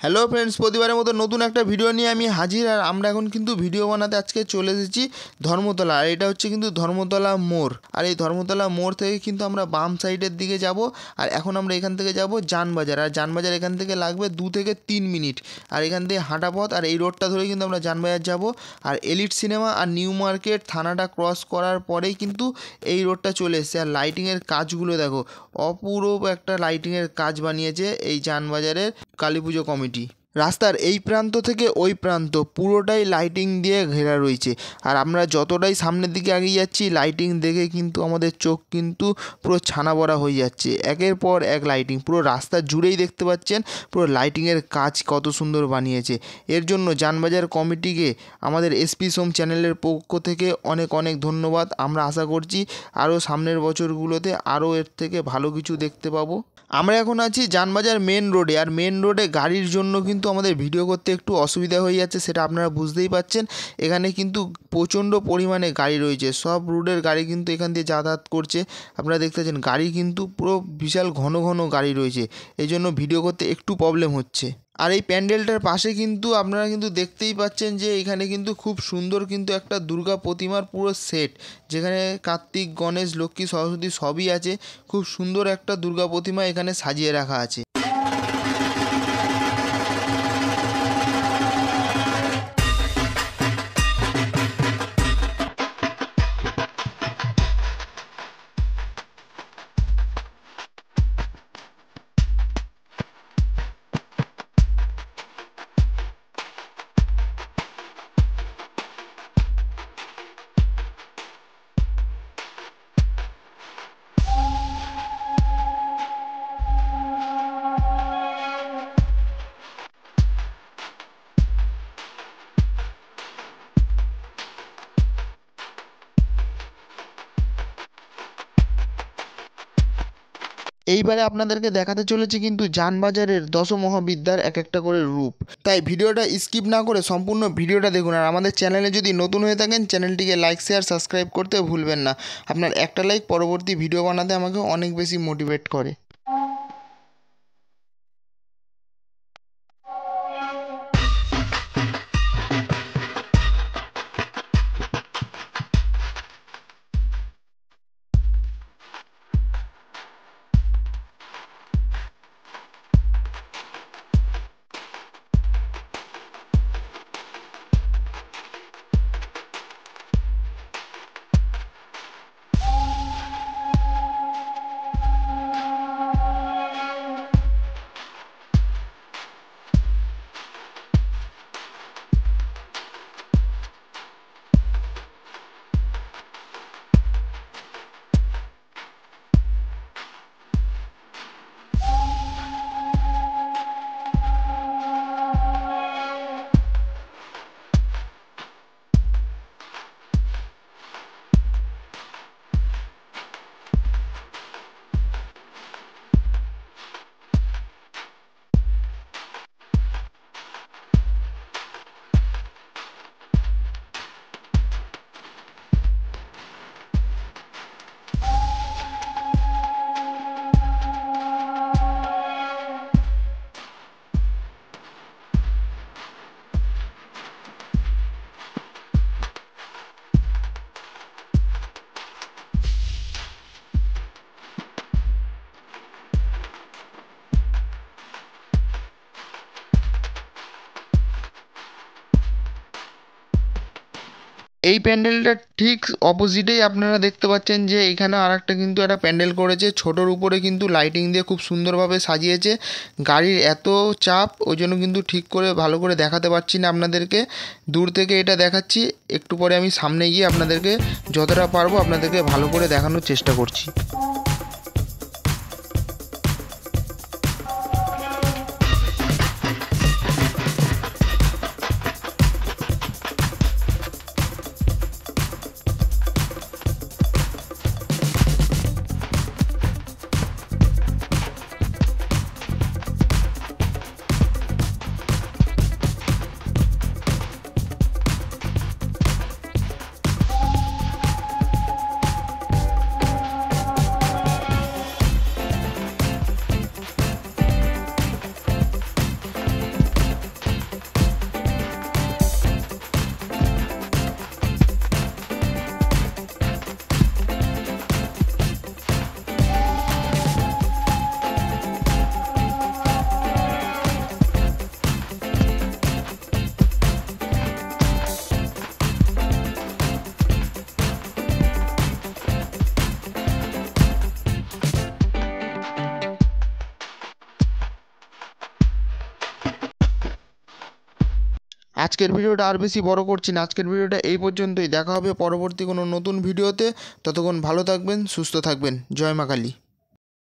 Hello friends, প্রতিবারের মতো নতুন একটা ভিডিও নিয়ে আমি হাজির। আর আমরা এখন কিন্তু ভিডিও বানাতে আজকে চলে এসেছি ধর্মতলা। আর এটা হচ্ছে কিন্তু ধর্মতলা মোড়। আর এই ধর্মতলা মোড় থেকে কিন্তু আমরা বাম সাইডের দিকে যাব। আর এখন আমরা এখান থেকে যাব জানবাজার। আর জানবাজার এখান থেকে লাগবে 2 থেকে 3 মিনিট। আর এখান থেকে হাঁটা পথ। আর এই রোডটা ধরে কিন্তু আমরা জানবাজার যাব। আর এলিট সিনেমা আর নিউ মার্কেট থানাটা ক্রস করার পরেই কিন্তু এই রোডটা চলে এসেছে। আর লাইটিংয়ের কাজগুলো দেখো, অপূরূপ একটা লাইটিংয়ের কাজ বানিয়েছে এই জানবাজারের কালী পুজো কমিটি। রাস্তার এই প্রান্ত থেকে ওই প্রান্ত পুরোটাই লাইটিং দিয়ে ঘেরা রয়েছে। আর আমরা যতটাই সামনের দিকে এগিয়ে যাচ্ছি, লাইটিং দেখে কিন্তু আমাদের চোখ কিন্তু পুরো ছানা বড়া হয়ে যাচ্ছে। একের পর এক লাইটিং পুরো রাস্তা জুড়েই দেখতে পাচ্ছেন। পুরো লাইটিংয়ের কাজ কত সুন্দর বানিয়েছে। এর জন্য জানবাজার কমিটিকে আমাদের এসপি সোম চ্যানেলের পক্ষ থেকে অনেক অনেক ধন্যবাদ। আমরা আশা করছি আরও সামনের বছরগুলোতে আরও এর থেকে ভালো কিছু দেখতে পাবো। আমরা এখন আছি জানবাজার মেন রোডে। আর মেন রোডে গাড়ির জন্য কিন্তু আমাদের ভিডিও করতে একটু অসুবিধা হয়ে যাচ্ছে, সেটা আপনারা বুঝতেই পাচ্ছেন। এখানে কিন্তু প্রচণ্ড পরিমাণে গাড়ি রয়েছে, সব রুটের গাড়ি কিন্তু এখান দিয়ে যাতায়াত করছে। আপনারা দেখতে পাচ্ছেন গাড়ি কিন্তু পুরো বিশাল ঘন ঘন গাড়ি রয়েছে, এই জন্য ভিডিও করতে একটু প্রবলেম হচ্ছে। আর এই প্যান্ডেলটার পাশে কিন্তু আপনারা কিন্তু দেখতেই পাচ্ছেন যে এখানে কিন্তু খুব সুন্দর কিন্তু একটা দুর্গা প্রতিমার পুরো সেট, যেখানে কার্তিক, গণেশ, লক্ষ্মী, সরস্বতী সবই আছে। খুব সুন্দর একটা দুর্গা প্রতিমা এখানে সাজিয়ে রাখা আছে। এইবারে আপনাদেরকে দেখাতে চলেছি কিন্তু জানবাজারের দশমহাবিদ্যার এক একটা করে রূপ। তাই ভিডিওটা স্কিপ না করে সম্পূর্ণ ভিডিওটা দেখুন। আর আমাদের চ্যানেলে যদি নতুন হয়ে থাকেন, চ্যানেলটিকে লাইক, শেয়ার, সাবস্ক্রাইব করতে ভুলবেন না। আপনার একটা লাইক পরবর্তী ভিডিও বানাতে আমাকে অনেক বেশি মোটিভেট করে। এই প্যান্ডেলটার ঠিক অপোজিটেই আপনারা দেখতে পাচ্ছেন যে এখানে আর একটা কিন্তু একটা প্যান্ডেল করেছে। ছোটোর উপরে কিন্তু লাইটিং দিয়ে খুব সুন্দরভাবে সাজিয়েছে। গাড়ির এত চাপ, ওই জন্য কিন্তু ঠিক করে ভালো করে দেখাতে পারছি না আপনাদেরকে। দূর থেকে এটা দেখাচ্ছি, একটু পরে আমি সামনে গিয়ে আপনাদেরকে যতটা পারবো আপনাদেরকে ভালো করে দেখানোর চেষ্টা করছি। আজকের ভিডিওটা আর বেশি বড় করছি না, আজকের ভিডিওটা এই পর্যন্তই। দেখা হবে পরবর্তী কোনো নতুন ভিডিওতে। ততক্ষণ ভালো থাকবেন, সুস্থ থাকবেন। জয় মা কালী।